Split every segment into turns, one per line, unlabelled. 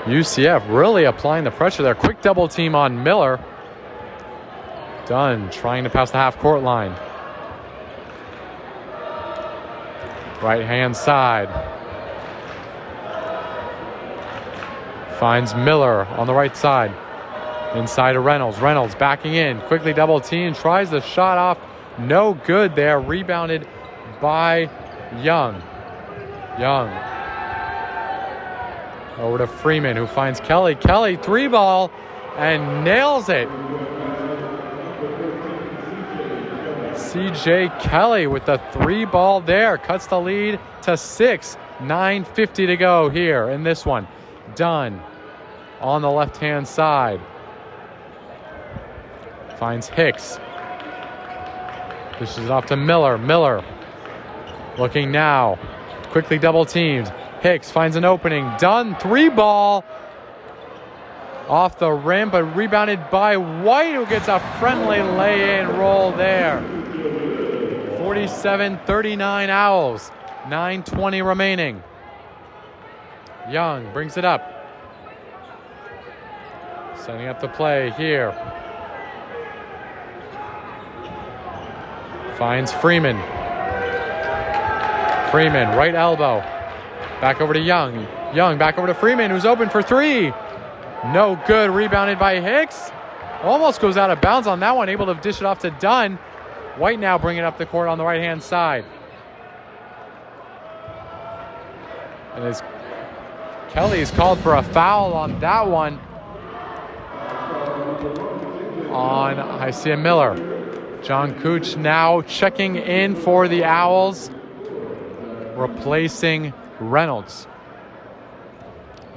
UCF really applying the pressure there. Quick double team on Miller. Dunn trying to pass the half-court line. Right-hand side. Finds Miller on the right side. Inside to Reynolds. Reynolds backing in. Quickly double team. Tries the shot off. No good there. Rebounded by Young. Young. Over to Freeman, who finds Kelly. Kelly, three ball, and nails it. CJ Kelly with the three ball there. Cuts the lead to 6. 9:50 to go here in this one. Dunn on the left-hand side. Finds Hicks. Dishes it off to Miller. Miller looking now. Quickly double teamed. Hicks finds an opening. Dunn, three ball. Off the rim, but rebounded by White, who gets a friendly lay-in roll there. 47-39 Owls. 9:20 remaining. Young brings it up. Setting up the play here. Finds Freeman. Freeman, right elbow. Back over to Young. Young back over to Freeman, who's open for three. No good. Rebounded by Hicks. Almost goes out of bounds on that one. Able to dish it off to Dunn. White now bringing up the court on the right-hand side. And as Kelly's called for a foul on that one. On Isaiah Miller. John Cooch now checking in for the Owls, replacing Reynolds.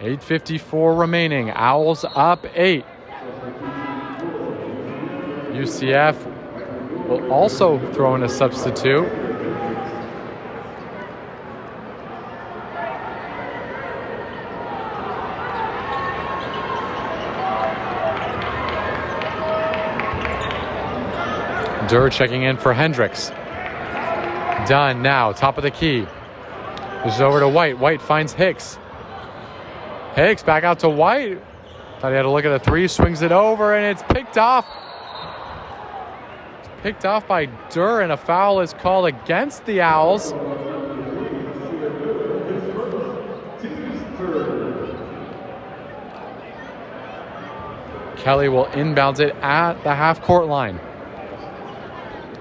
8:54 remaining. Owls up 8. UCF will also throw in a substitute. Durr checking in for Hendricks. Dunn now, top of the key. This is over to White. White finds Hicks. Hicks back out to White. Thought he had to look at the three, swings it over, and it's picked off. It's picked off by Durr, and a foul is called against the Owls. Kelly will inbound it at the half-court line.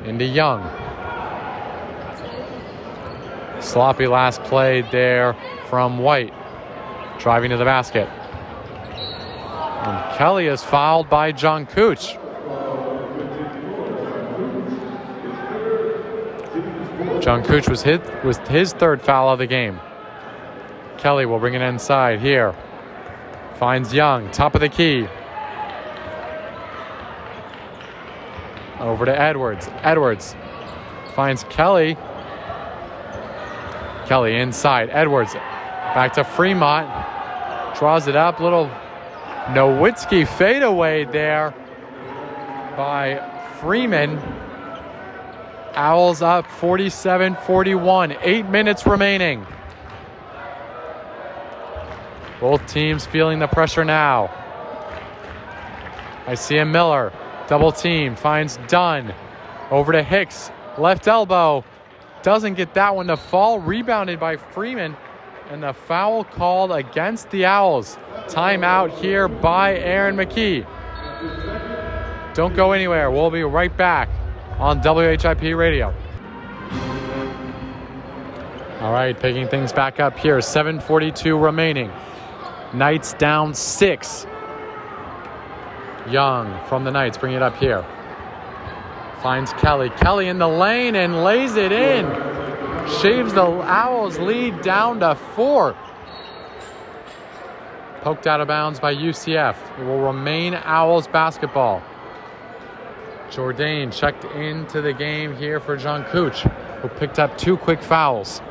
Into Young. Sloppy last play there from White. Driving to the basket. And Kelly is fouled by John Cooch. John Cooch was hit with his third foul of the game. Kelly will bring it inside here. Finds Young, top of the key. Over to Edwards. Edwards finds Kelly. Kelly inside. Edwards back to Fremont. Draws it up. Little Nowitzki fadeaway there by Freeman. Owls up 47-41. 8 minutes remaining. Both teams feeling the pressure now. Isaiah Miller. Double team, finds Dunn. Over to Hicks, left elbow. Doesn't get that one to fall. Rebounded by Freeman. And the foul called against the Owls. Timeout here by Aaron McKee. Don't go anywhere. We'll be right back on WHIP Radio. All right, picking things back up here. 7:42 remaining. Knights down 6. Young from the Knights, bring it up here. Finds Kelly. Kelly in the lane and lays it in. Shaves the Owls lead down to 4. Poked out of bounds by UCF. It will remain Owls basketball. Jourdain checked into the game here for John Cooch, who picked up 2 quick fouls.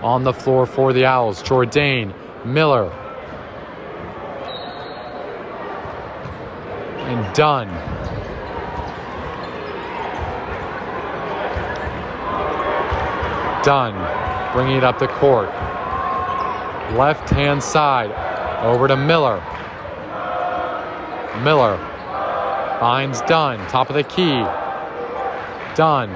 On the floor for the Owls, Jourdain, Miller, and Dunn. Dunn bringing it up the court. left-hand side. Over to Miller. Miller finds Dunn. Top of the key. Dunn.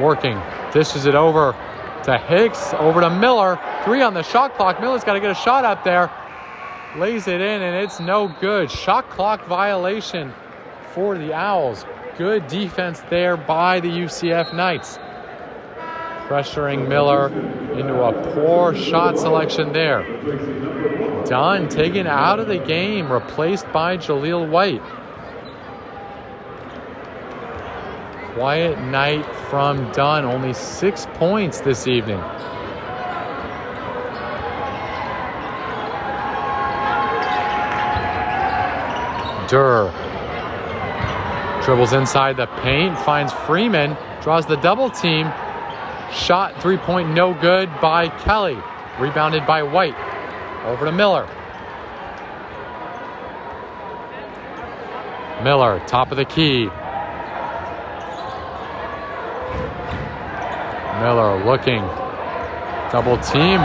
Working. Dishes it over to Hicks. Over to Miller. 3 on the shot clock. Miller's got to get a shot up there. Lays it in, and it's no good. Shot clock violation for the Owls. Good defense there by the UCF Knights. Pressuring Miller into a poor shot selection there. Dunn taken out of the game, replaced by Jaleel White. Quiet night from Dunn, only 6 points this evening. Durr dribbles inside the paint, finds Freeman, draws the double team. Shot 3-point no good by Kelly. Rebounded by White. Over to Miller. Miller, top of the key. Miller looking. Double team.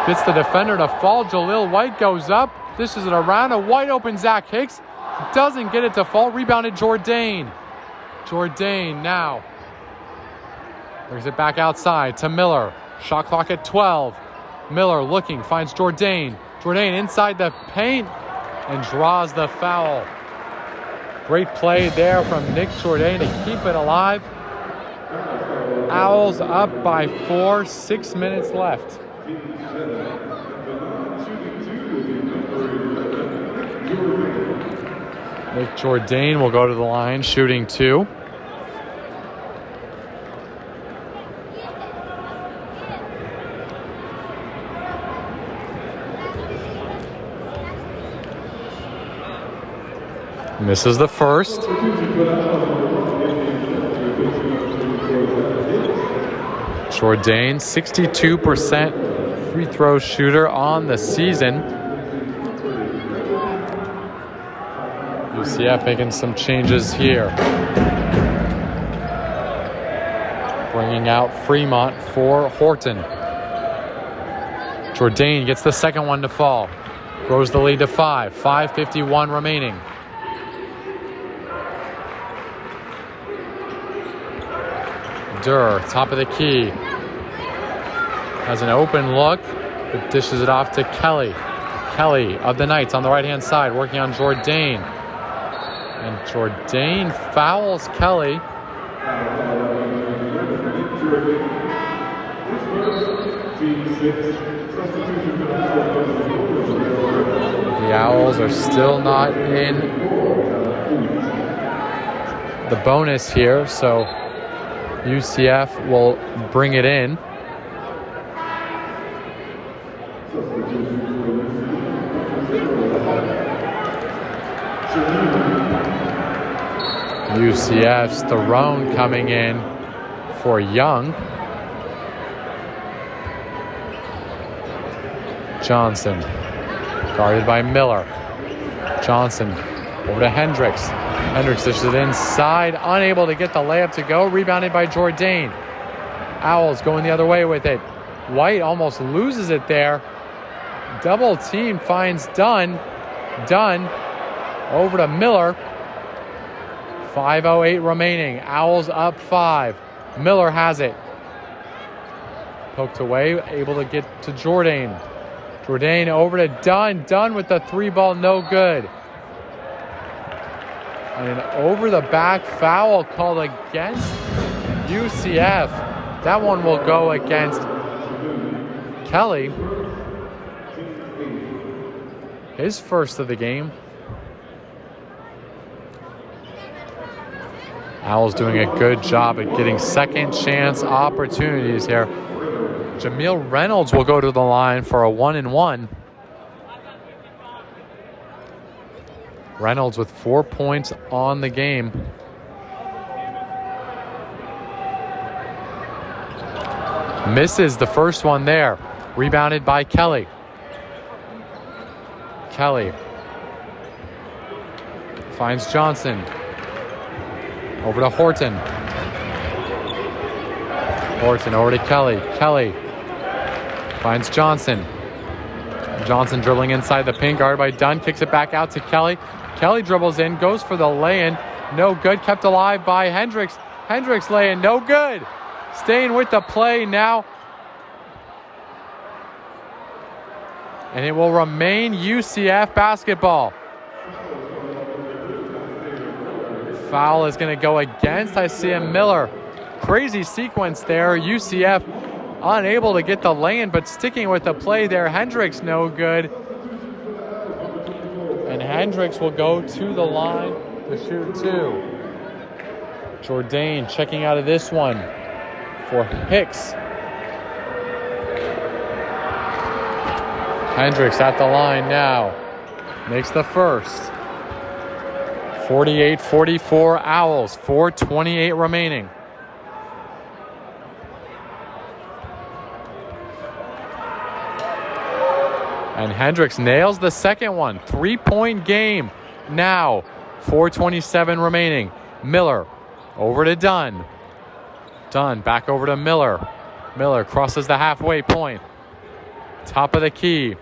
Gets the defender to fall. Jaleel White goes up. This is it around a wide open Zach Hicks. Doesn't get it to fall. Rebounded Jourdain. Jourdain now brings it back outside to Miller. Shot clock at 12. Miller looking, finds Jourdain. Jourdain inside the paint and draws the foul. Great play there from Nick Jourdain to keep it alive. Owls up by 4, 6 minutes left. Nick Jourdain will go to the line, shooting 2. Misses the first. Jourdain, 62% free throw shooter on the season. UCF making some changes here. Bringing out Fremont for Horton. Jourdain gets the second one to fall. Grows the lead to 5. 5:51 remaining. Durr, top of the key. Has an open look, but dishes it off to Kelly. Kelly of the Knights on the right-hand side, working on Jourdain. And Jourdain fouls Kelly. The Owls are still not in the bonus here, so UCF will bring it in. UCF's Theron coming in for Young. Johnson, guarded by Miller. Johnson over to Hendricks. Hendricks dishes it inside, unable to get the layup to go. Rebounded by Jourdain. Owls going the other way with it. White almost loses it there. Double team finds Dunn. Dunn over to Miller. 5:08 remaining. Owls up 5. Miller has it. Poked away, able to get to Jourdain. Jourdain over to Dunn. Dunn with the 3-ball, no good. And an over-the-back foul called against UCF. That one will go against Kelly. His first of the game. Owls doing a good job at getting second chance opportunities here. Jameel Reynolds will go to the line for a 1-and-1. Reynolds with 4 points on the game. Misses the first one there. Rebounded by Kelly. Kelly finds Johnson. Over to Horton. Horton over to Kelly. Kelly Finds Johnson. Johnson dribbling inside the paint, guarded by Dunn. Kicks it back out to Kelly. Kelly dribbles in, goes for the lay-in. No good. Kept alive by Hendricks. Hendricks lay-in. No good. Staying with the play now. And it will remain UCF basketball. Foul is going to go against Isaiah Miller. Crazy sequence there. UCF unable to get the lay-in, but sticking with the play there. Hendricks no good. And Hendricks will go to the line to shoot 2. Jourdain checking out of this one for Hicks. Hendricks at the line now. Makes the first. 48-44 Owls. 4:28 remaining. And Hendricks nails the second one. 3-point game now. 4:27 remaining. Miller over to Dunn. Dunn back over to Miller. Miller crosses the halfway point. Top of the key.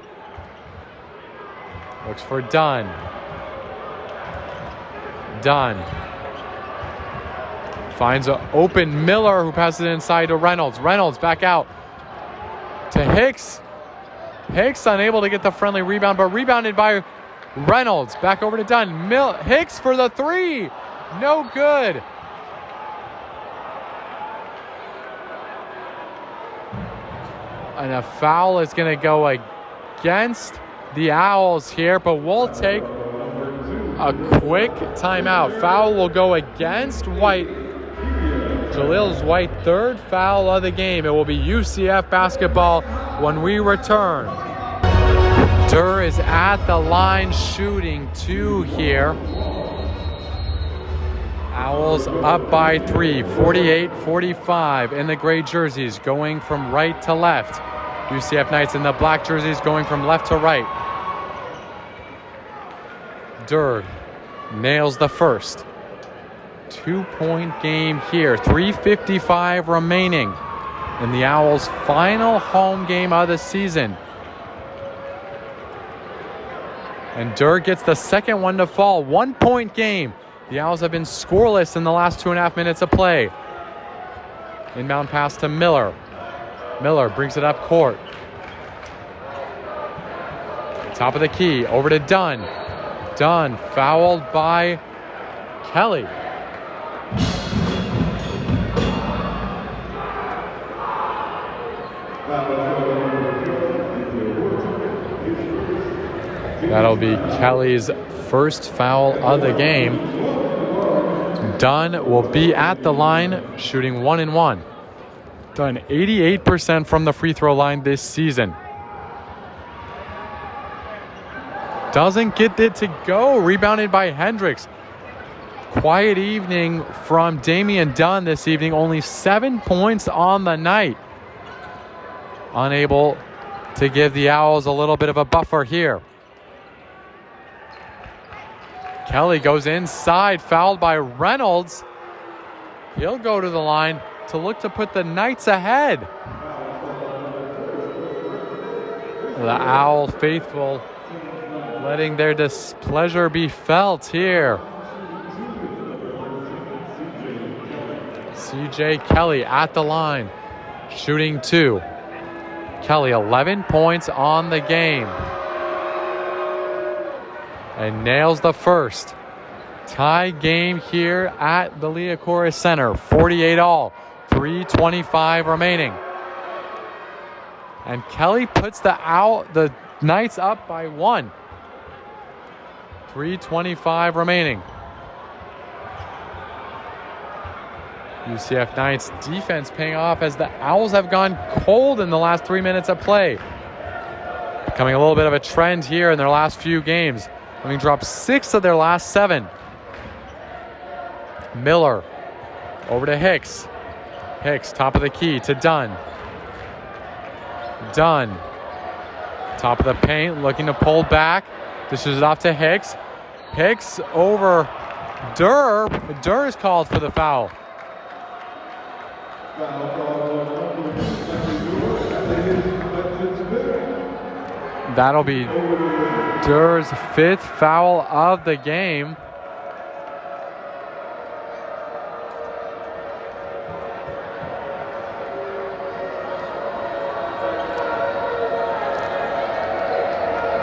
Looks for Dunn. Dunn. Finds an open Miller who passes it inside to Reynolds. Reynolds back out to Hicks. Hicks unable to get the friendly rebound, but rebounded by Reynolds. Back over to Dunn. Hicks for the 3. No good. And a foul is going to go against the Owls here, but we'll take a quick timeout. Foul will go against White. Jaleel White, third foul of the game. It will be UCF basketball when we return. Durr is at the line shooting 2 here. Owls up by 3, 48-45 in the gray jerseys, going from right to left. UCF Knights in the black jerseys going from left to right. Durr nails the first. 2-point game here. 3:55 remaining in the Owls' final home game of the season. And Durr gets the second one to fall. 1-point game. The Owls have been scoreless in the last 2.5 minutes of play. Inbound pass to Miller. Miller brings it up court. Top of the key, over to Dunn. Dunn fouled by Kelly. That'll be Kelly's first foul of the game. Dunn will be at the line shooting 1 and 1. Dunn 88% from the free throw line this season. Doesn't get it to go. Rebounded by Hendricks. Quiet evening from Damian Dunn this evening. Only 7 points on the night. Unable to give the Owls a little bit of a buffer here. Kelly goes inside, fouled by Reynolds. He'll go to the line to look to put the Knights ahead. The Owl faithful letting their displeasure be felt here. CJ Kelly at the line, shooting 2. Kelly 11 points on the game. And nails the first. Tie game here at the Liacouras Center. 48 all. 3:25 remaining. And Kelly puts the Knights up by 1. 3:25 remaining. UCF Knights defense paying off as the Owls have gone cold in the last 3 minutes of play. Becoming a little bit of a trend here in their last few games, having dropped 6 of their last 7. Miller over to Hicks. Hicks, top of the key to Dunn. Dunn, top of the paint, looking to pull back. Dishes it off to Hicks. Hicks over Durr. Durr is called for the foul. That'll be Durr's 5th foul of the game.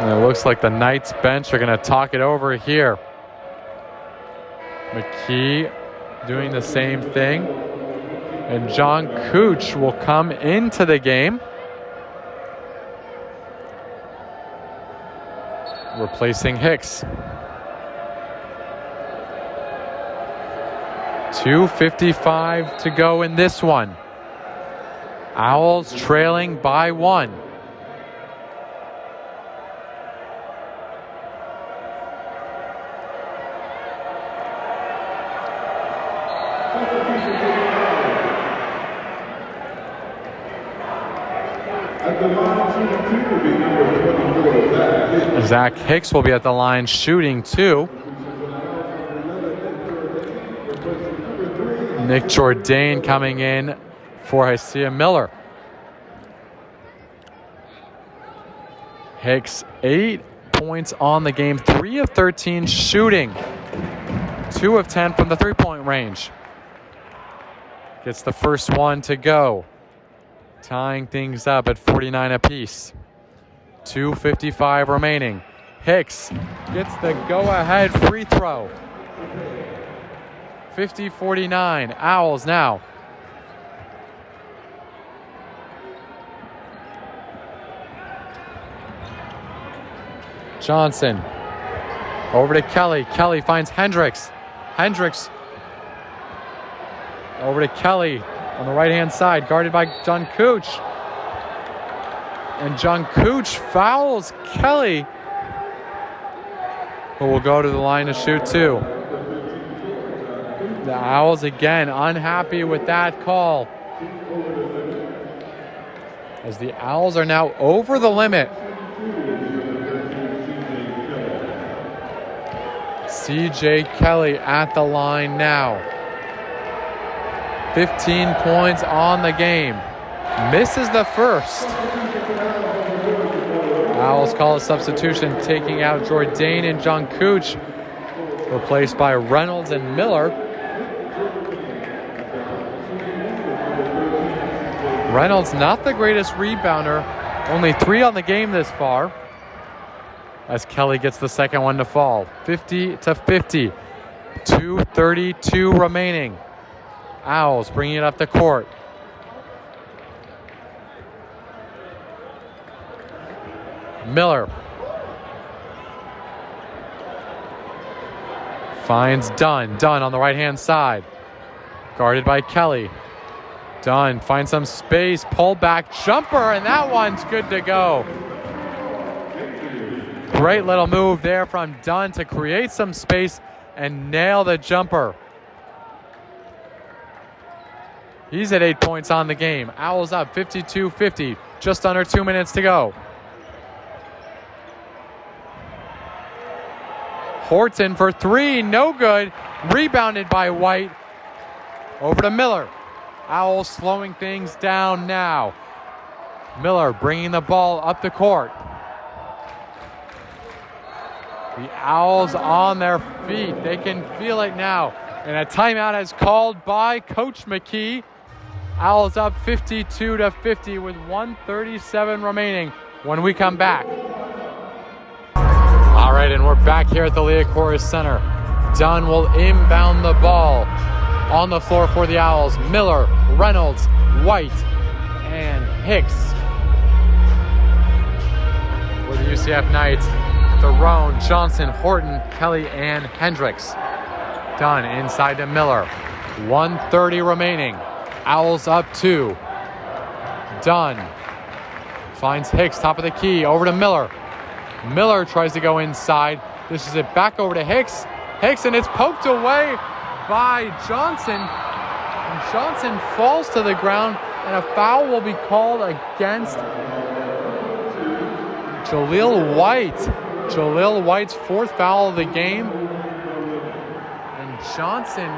And it looks like the Knights bench are going to talk it over here. McKee doing the same thing. And John Cooch will come into the game, replacing Hicks. 2:55 to go in this one. Owls trailing by 1. Zach Hicks will be at the line shooting 2. Nick Jourdain coming in for Isaiah Miller. Hicks 8 points on the game, 3 of 13 shooting, 2 of 10 from the 3-point range. Gets the first one to go, tying things up at 49 apiece. 2:55 remaining. Hicks gets the go-ahead free throw. 50-49. Owls now. Johnson over to Kelly. Kelly finds Hendricks. Hendricks over to Kelly on the right-hand side, guarded by John Cooch. And John Cooch fouls Kelly, who will go to the line to shoot 2. The Owls again unhappy with that call, as the Owls are now over the limit. CJ Kelly at the line now. 15 points on the game. Misses the first. Owls call a substitution, taking out Jourdain and John Cooch, replaced by Reynolds and Miller. Reynolds not the greatest rebounder, only 3 on the game this far, as Kelly gets the second one to fall. 50-50, 2:32 remaining. Owls bringing it up the court. Miller finds Dunn. Dunn on the right-hand side, guarded by Kelly. Dunn finds some space, pull back jumper, and that one's good to go. Great little move there from Dunn to create some space and nail the jumper. He's at 8 points on the game. Owls up 52-50, just under 2 minutes to go. Horton for 3, no good. Rebounded by White. Over to Miller. Owls slowing things down now. Miller bringing the ball up the court. The Owls on their feet. They can feel it now. And a timeout is called by Coach McKee. Owls up 52-50 with 1:37 remaining when we come back. All right, and we're back here at the Liacouras Center. Dunn will inbound the ball on the floor for the Owls. Miller, Reynolds, White, and Hicks. For the UCF Knights, Theron, Johnson, Horton, Kelly, and Hendricks. Dunn inside to Miller. 1:30 remaining. Owls up 2. Dunn finds Hicks, top of the key, over to Miller. Miller tries to go inside. This is it back over to Hicks. Hicks, and it's poked away by Johnson. And Johnson falls to the ground, and a foul will be called against Jaleel White. Jaleel White's 4th foul of the game. And Johnson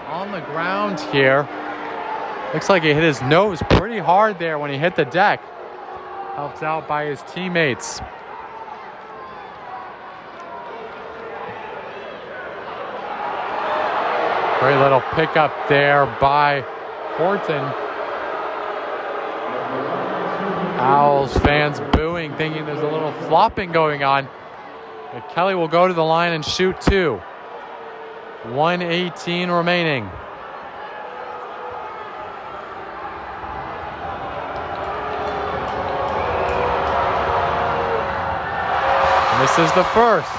on the ground here. Looks like he hit his nose pretty hard there when he hit the deck. helped out by his teammates. Great little pickup there by Horton. Owls fans booing, thinking there's a little flopping going on. But Kelly will go to the line and shoot two. 1:18 remaining. Misses the first.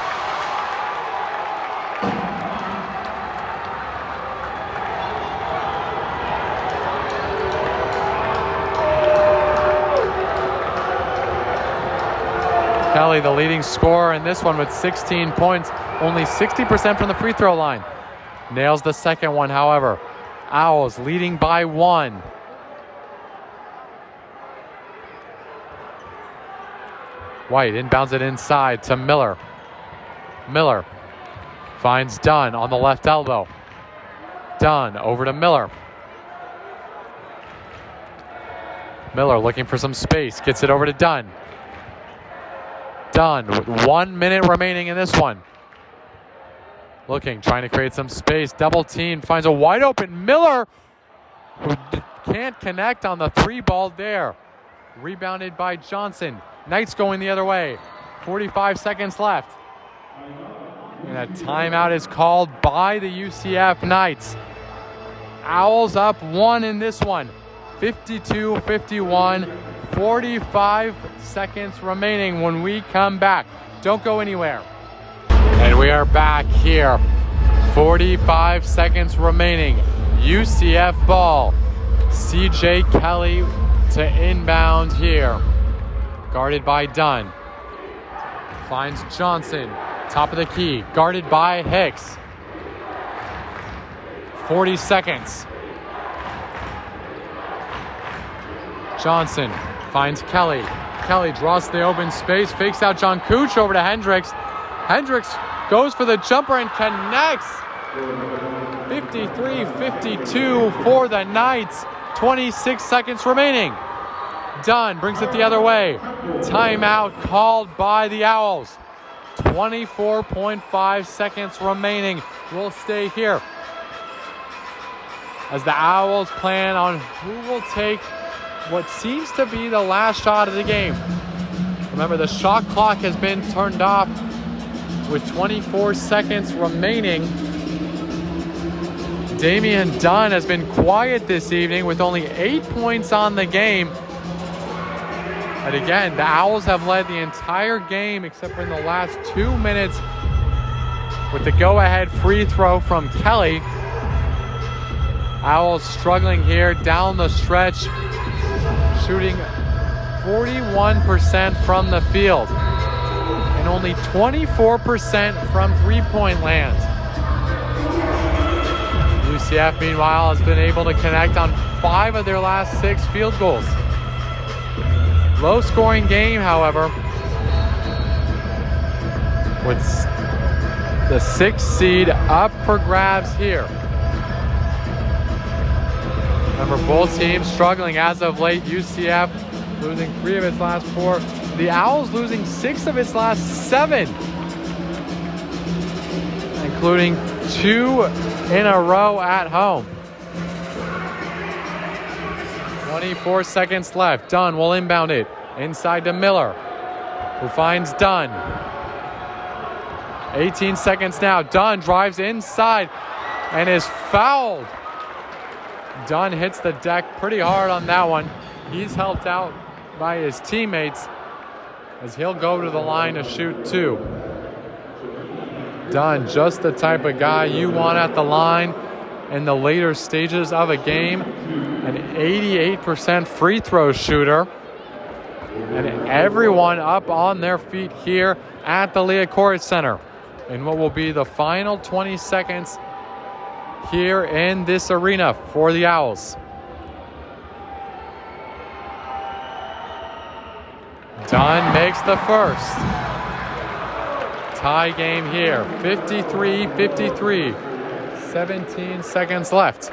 Kelly, the leading scorer in this one with 16 points, only 60% from the free throw line. Nails the second one, however. Owls leading by 1. White inbounds it inside to Miller. Miller finds Dunn on the left elbow. Dunn over to Miller. Miller looking for some space, gets it over to Dunn. Dunn with 1 minute remaining in this one. Looking, trying to create some space. Double team, finds a wide open Miller, who can't connect on the three ball there. Rebounded by Johnson. Knights going the other way. 45 seconds left. And a timeout is called by the UCF Knights. Owls up 1 in this one. 52-51. 45 seconds remaining when we come back. Don't go anywhere. And we are back here. 45 seconds remaining. UCF ball. CJ Kelly to inbound here. Guarded by Dunn. Finds Johnson. Top of the key. Guarded by Hicks. 40 seconds. Johnson finds Kelly. Kelly draws the open space. Fakes out John Cooch over to Hendricks. Hendricks goes for the jumper and connects. 53-52 for the Knights. 26 seconds remaining. Dunn brings it the other way. Timeout called by the Owls. 24.5 seconds remaining. We'll stay here as the Owls plan on who will take what seems to be the last shot of the game. Remember, the shot clock has been turned off with 24 seconds remaining. Damian Dunn has been quiet this evening with only 8 points on the game. And again, the Owls have led the entire game except for in the last 2 minutes with the go-ahead free throw from Kelly. Owls struggling here down the stretch, shooting 41% from the field and only 24% from three-point land. UCF, meanwhile, has been able to connect on 5 of their last 6 field goals. Low-scoring game, however, with the 6th seed up for grabs here. Remember, both teams struggling as of late. UCF losing 3 of its last 4. The Owls losing 6 of its last 7, including 2 in a row at home. 24 seconds left. Dunn will inbound it inside to Miller, who finds Dunn. 18 seconds now. Dunn drives inside and is fouled. Dunn hits the deck pretty hard on that one. He's helped out by his teammates as he'll go to the line to shoot 2. Dunn, just the type of guy you want at the line in the later stages of a game. An 88% free throw shooter. And everyone up on their feet here at the Liacouras Center in what will be the final 20 seconds here in this arena for the Owls. Dunn makes the first. Tie game here, 53-53. 17 seconds left.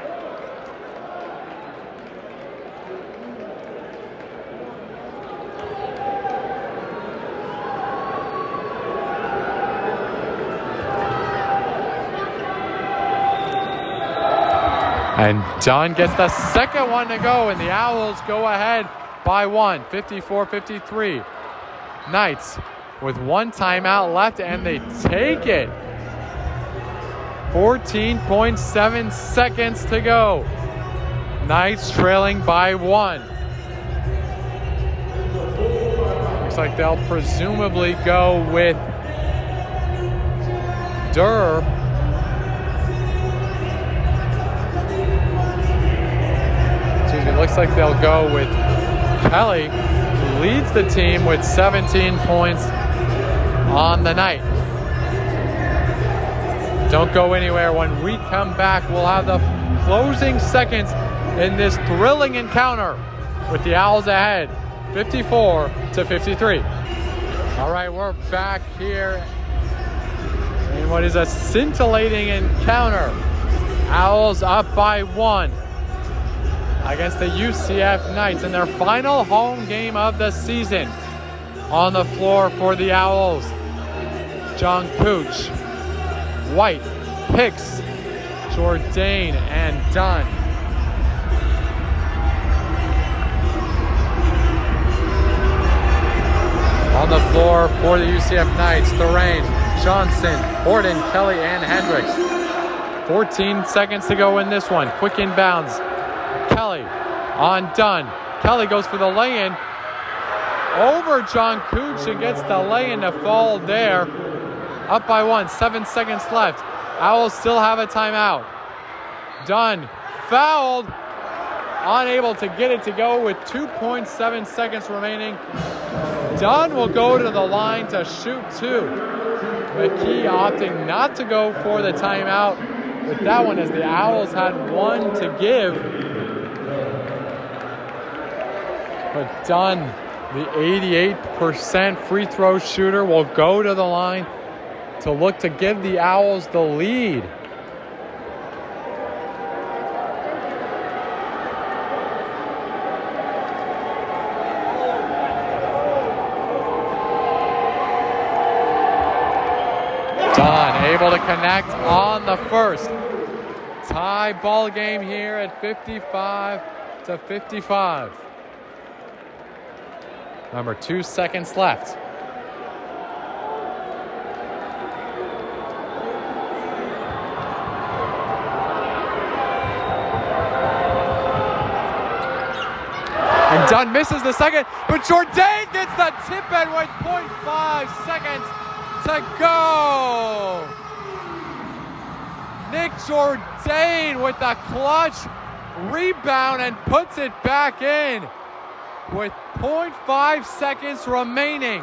And Dunn gets the second one to go, and the Owls go ahead by 1, 54-53. Knights with one timeout left, and they take it. 14.7 seconds to go. Knights trailing by 1. Looks like they'll presumably go with Durr. Looks like they'll go with Kelly, who leads the team with 17 points on the night. Don't go anywhere. When we come back, we'll have the closing seconds in this thrilling encounter with the Owls ahead, 54-53. All right, we're back here in what is a scintillating encounter. Owls up by 1 against the UCF Knights in their final home game of the season. On the floor for the Owls, John Cooch, White, Hicks, Jourdain, and Dunn. On the floor for the UCF Knights, Thorane, Johnson, Borden, Kelly, and Hendricks. 14 seconds to go in this one. Quick inbounds. Kelly on Dunn. Kelly goes for the lay-in over John Cooch and gets the lay-in to fall there. Up by 1, 7 seconds left. Owls still have a timeout. Dunn fouled, unable to get it to go with 2.7 seconds remaining. Dunn will go to the line to shoot 2. McKee opting not to go for the timeout with that one, as the Owls had one to give. But Dunn, the 88% free throw shooter, will go to the line to look to give the Owls the lead. Dunn able to connect on the first. Tie ball game here at 55-55. Number 2 seconds left. And Dunn misses the second, but Jourdain gets the tip in with 0.5 seconds to go. Nick Jourdain with the clutch rebound and puts it back in with 0.5 seconds remaining.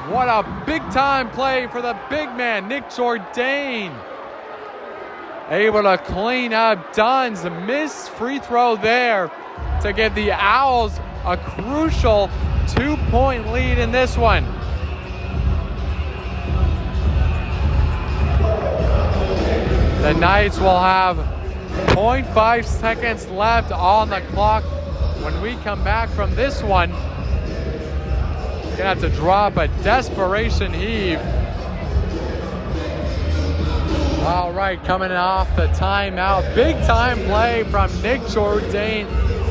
What a big-time play for the big man, Nick Jourdain. Able to clean up Dunn's missed free throw there to give the Owls a crucial 2-point lead in this one. The Knights will have 0.5 seconds left on the clock. When we come back from this one, we're gonna have to drop a desperation heave. All right, coming off the timeout, big time play from Nick Jourdain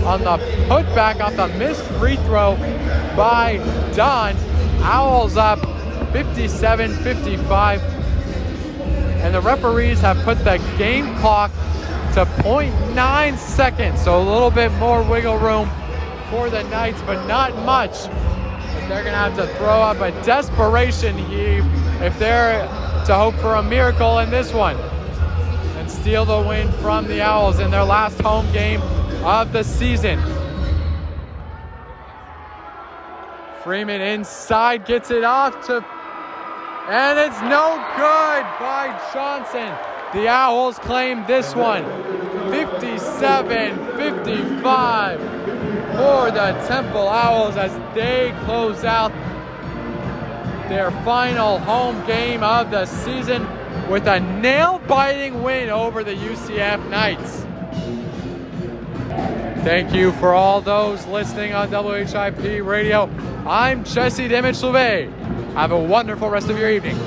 on the putback off the missed free throw by Dunn. Owls up 57-55. And the referees have put the game clock to 0.9 seconds. So a little bit more wiggle room for the Knights, but not much. But they're gonna have to throw up a desperation heave if they're to hope for a miracle in this one and steal the win from the Owls in their last home game of the season. Freeman inside, gets it off to, and it's no good by Johnson. The Owls claim this one, 57-55 for the Temple Owls as they close out their final home game of the season with a nail-biting win over the UCF Knights. Thank you for all those listening on WHIP Radio. I'm Jesse Dimich-Louvet. Have a wonderful rest of your evening.